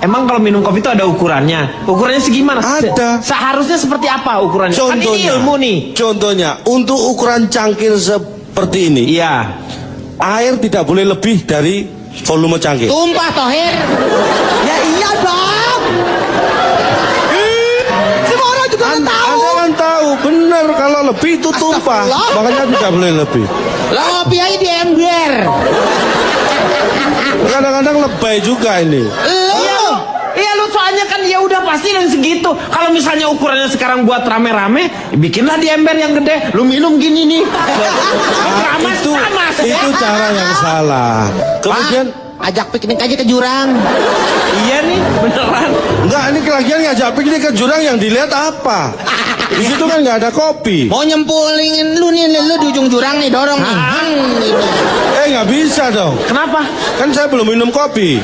Emang kalau minum kopi itu ada ukurannya? Ukurannya segimana? Ada. Seharusnya seperti apa ukurannya? Kan ini Contohnya, ilmu nih. contohnya untuk ukuran cangkir seperti ini, Iya. air tidak boleh lebih dari volume cangkir. Tumpah Tohir. Ya iya dong. Semua orang juga kan tahu. Anda kan tahu, benar kalau lebih itu tumpah, Astagfirullah. makanya tidak boleh lebih. Lah ngopi aja di ember. Kadang-kadang lebay juga ini. Iya lu soalnya kan ya udah pasti dan segitu. Kalau misalnya ukurannya sekarang buat rame-rame, bikinlah di ember yang gede. Lu minum gini nih. Keramas itu keramas. itu cara yang salah. Kemudian Pak, ajak piknik aja ke jurang. Iya nih beneran. enggak, ini lagian ngajak piknik ke jurang yang dilihat apa? Di situ kan nggak ada kopi. Mau nyempulin lu nih, lu di ujung jurang nih, dorong nih. Gitu. Nggak bisa dong. Kenapa? Kan saya belum minum kopi.